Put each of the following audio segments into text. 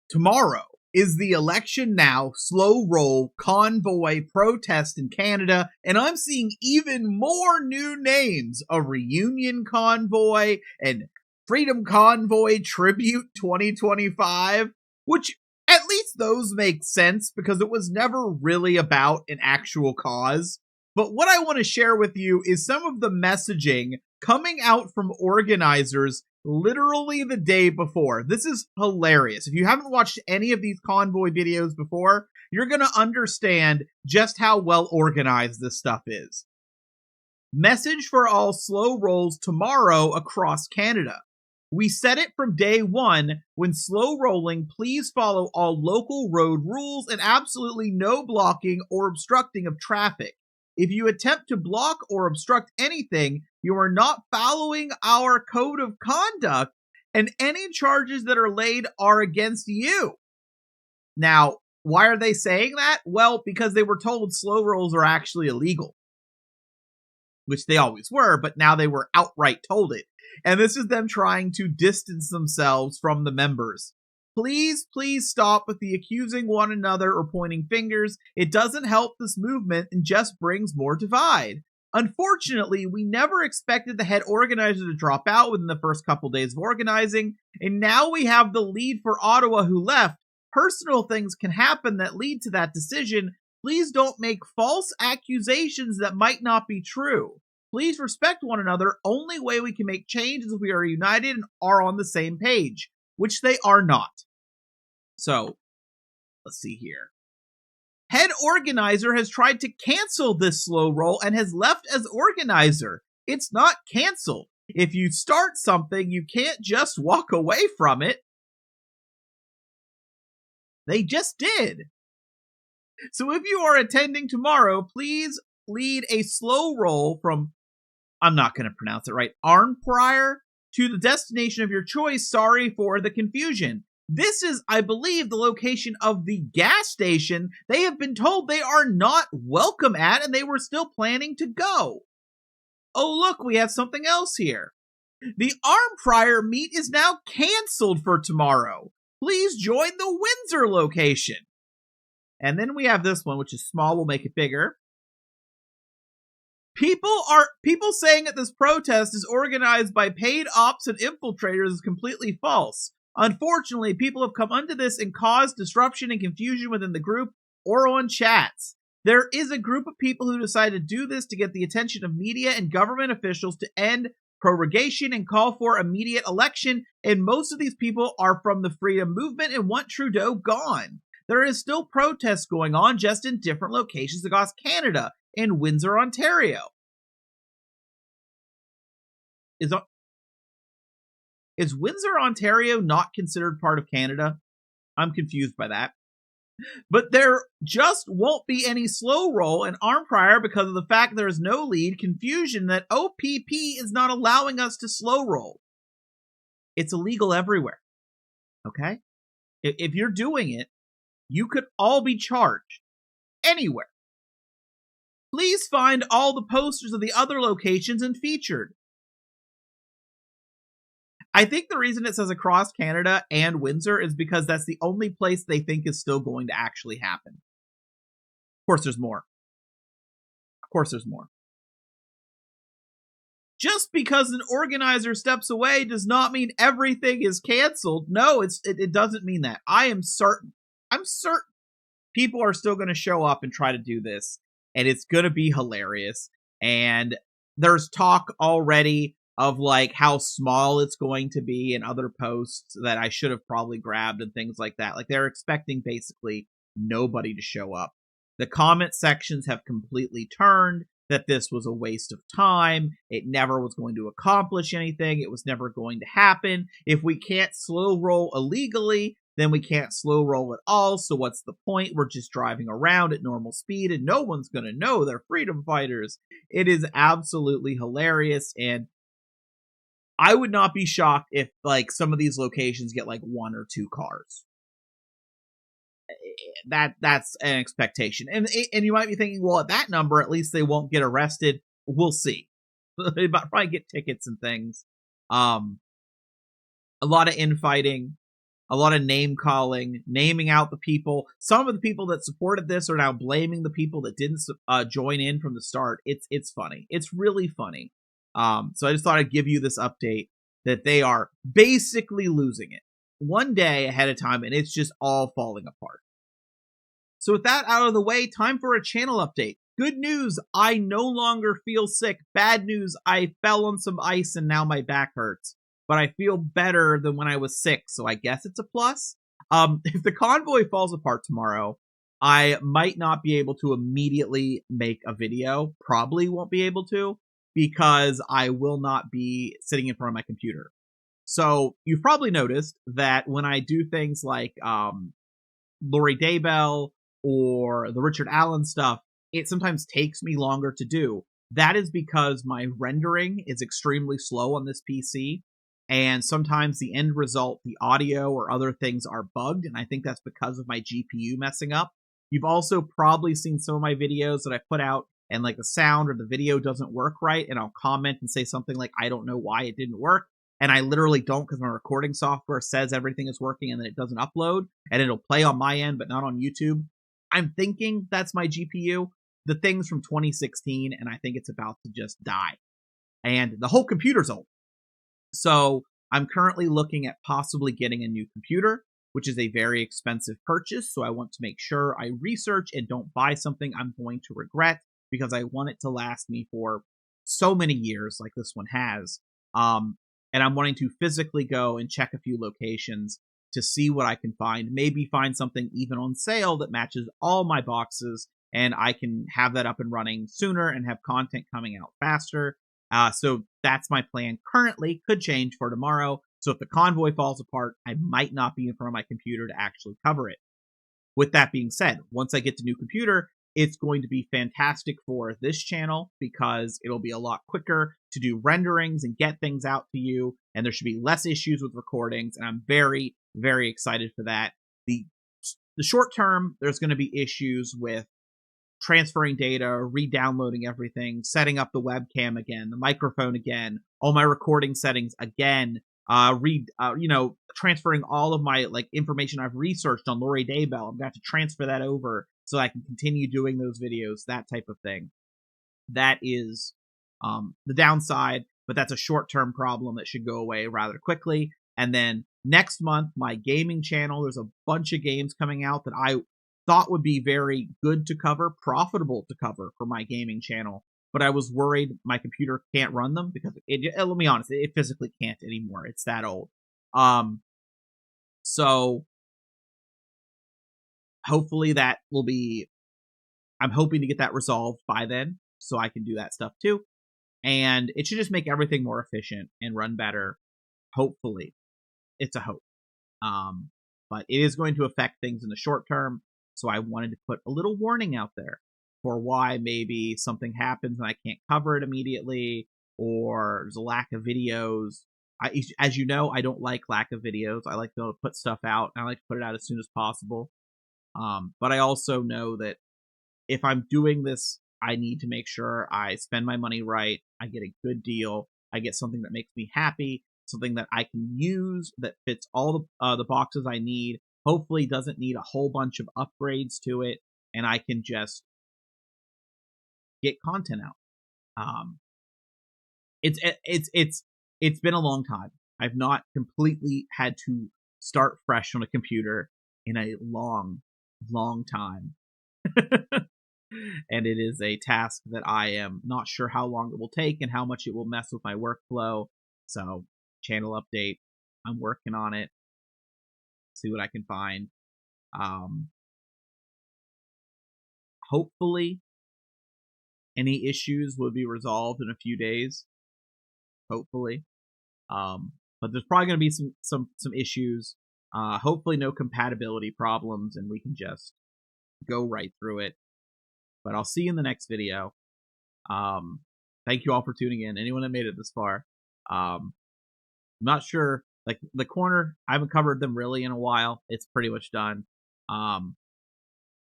Tomorrow is the Election Now Slowroll Convoy protest in Canada, and I'm seeing even more new names: a Reunion Convoy and Freedom Convoy Tribute 2025, which at least those make sense because it was never really about an actual cause. But what I want to share with you is some of the messaging coming out from organizers literally the day before. This is hilarious. If you haven't watched any of these convoy videos before, you're going to understand just how well organized this stuff is. Message for all slow rolls tomorrow across Canada. We said it from day one: when slow rolling, please follow all local road rules and absolutely no blocking or obstructing of traffic. If you attempt to block or obstruct anything, you are not following our code of conduct, and any charges that are laid are against you. Now, why are they saying that? Well, because they were told slow rolls are actually illegal, which they always were, but now they were outright told it. And this is them trying to distance themselves from the members. Please stop with the accusing one another or pointing fingers. It doesn't help this movement and just brings more divide. Unfortunately, we never expected the head organizer to drop out within the first couple days of organizing, and now we have the lead for Ottawa who left. Personal things can happen that lead to that decision. Please don't make false accusations that might not be true. Please respect one another. Only way we can make change is if we are united and are on the same page, which they are not. So, let's see here. Head organizer has tried to cancel this slow roll and has left as organizer. It's not canceled. If you start something, you can't just walk away from it. They just did. So if you are attending tomorrow, please lead a slow roll from, I'm not going to pronounce it right, Arnprior to the destination of your choice. Sorry for the confusion. This is, I believe, the location of the gas station they have been told they are not welcome at, and they were still planning to go. Oh, look, we have something else here. The Arnprior meet is now canceled for tomorrow. Please join the Windsor location. And then we have this one, which is small. We'll make it bigger. People saying that this protest is organized by paid ops and infiltrators is completely false. Unfortunately, people have come onto this and caused disruption and confusion within the group or on chats. There is a group of people who decided to do this to get the attention of media and government officials to end prorogation and call for immediate election, and most of these people are from the freedom movement and want Trudeau gone. There is still protests going on, just in different locations across Canada and Windsor, Ontario. Is Windsor, Ontario not considered part of Canada? I'm confused by that. But there just won't be any slow roll in Arnprior because of the fact there is no lead, confusion that OPP is not allowing us to slow roll. It's illegal everywhere. Okay? If you're doing it, you could all be charged. Anywhere. Please find all the posters of the other locations and featured. I think the reason it says across Canada and Windsor is because that's the only place they think is still going to actually happen. Of course, there's more. Just because an organizer steps away does not mean everything is canceled. No, it doesn't mean that. I'm certain people are still going to show up and try to do this, and it's going to be hilarious. And there's talk already of like how small it's going to be in other posts that I should have probably grabbed and things like that. Like they're expecting basically nobody to show up. The comment sections have completely turned that this was a waste of time. It never was going to accomplish anything. It was never going to happen. If we can't slow roll illegally, then we can't slow roll at all. So what's the point? We're just driving around at normal speed and no one's going to know they're freedom fighters. It is absolutely hilarious, and I would not be shocked if like some of these locations get like 1 or 2 cars. That's an expectation. And you might be thinking, well, at that number, at least they won't get arrested. We'll see. They might probably get tickets and things. A lot of infighting. a lot of name calling, naming out the people. Some of the people that supported this are now blaming the people that didn't join in from the start. It's funny. It's really funny. So I just thought I'd give you this update that they are basically losing it one day ahead of time, and it's just all falling apart. So with that out of the way, time for a channel update. Good news, I no longer feel sick. Bad news, I fell on some ice and now my back hurts. But I feel better than when I was sick, so I guess it's a plus. If the convoy falls apart tomorrow, I might not be able to immediately make a video. Probably won't be able to, because I will not be sitting in front of my computer. So you've probably noticed that when I do things like Lori Daybell or the Richard Allen stuff, it sometimes takes me longer to do. That is because my rendering is extremely slow on this PC, and sometimes the end result, the audio or other things, are bugged, and I think that's because of my GPU messing up. You've also probably seen some of my videos that I put out, and like the sound or the video doesn't work right, and I'll comment and say something like, I don't know why it didn't work, and I literally don't, because my recording software says everything is working and then it doesn't upload, and it'll play on my end but not on YouTube. I'm thinking that's my GPU. The thing's from 2016, and I think it's about to just die. And the whole computer's old. So I'm currently looking at possibly getting a new computer, which is a very expensive purchase. So I want to make sure I research and don't buy something I'm going to regret, because I want it to last me for so many years like this one has. And I'm wanting to physically go and check a few locations to see what I can find. Maybe find something even on sale that matches all my boxes, and I can have that up and running sooner and have content coming out faster. So that's my plan currently. Could change for tomorrow. So if the convoy falls apart, I might not be in front of my computer to actually cover it. With that being said, once I get the new computer, it's going to be fantastic for this channel, because it'll be a lot quicker to do renderings and get things out to you, and there should be less issues with recordings, and I'm very, very excited for that. The short term, there's going to be issues with transferring data, re-downloading everything, setting up the webcam again, the microphone again, all my recording settings again, transferring all of my information I've researched on Lori Daybell. I'm going to have to transfer that over so I can continue doing those videos, that type of thing. That is the downside, but that's a short-term problem that should go away rather quickly. And then next month, my gaming channel, there's a bunch of games coming out that I thought would be very good to cover, profitable to cover for my gaming channel, but I was worried my computer can't run them, because let me honest, it physically can't anymore. It's that old. So hopefully that will be, I'm hoping to get that resolved by then so I can do that stuff too. And it should just make everything more efficient and run better. Hopefully. It's a hope. But it is going to affect things in the short term. So I wanted to put a little warning out there for why maybe something happens and I can't cover it immediately, or there's a lack of videos. As you know, I don't like lack of videos. I like to put stuff out, and I like to put it out as soon as possible. But I also know that if I'm doing this, I need to make sure I spend my money right. I get a good deal. I get something that makes me happy, something that I can use that fits all the boxes I need. Hopefully doesn't need a whole bunch of upgrades to it, and I can just get content out. It's been a long time. I've not completely had to start fresh on a computer in a long, long time. And it is a task that I am not sure how long it will take and how much it will mess with my workflow. So, channel update. I'm working on it. See what I can find. Hopefully, any issues will be resolved in a few days. Hopefully. But there's probably going to be some issues. Hopefully, no compatibility problems, and we can just go right through it. But I'll see you in the next video. Thank you all for tuning in. Anyone that made it this far. I'm not sure. Like the corner, I haven't covered them really in a while. It's pretty much done. And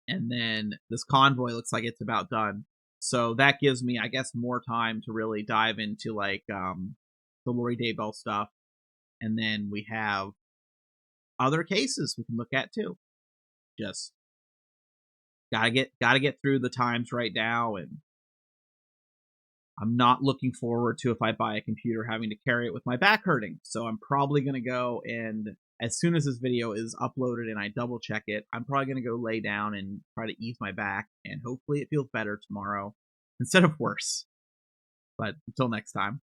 then this convoy looks like it's about done. So that gives me, I guess, more time to really dive into the Lori Daybell stuff. And then we have other cases we can look at too. Just gotta get through the times right now, and I'm not looking forward to, if I buy a computer, having to carry it with my back hurting. So I'm probably going to go, and as soon as this video is uploaded and I double check it, I'm probably going to go lay down and try to ease my back, and hopefully it feels better tomorrow instead of worse. But until next time.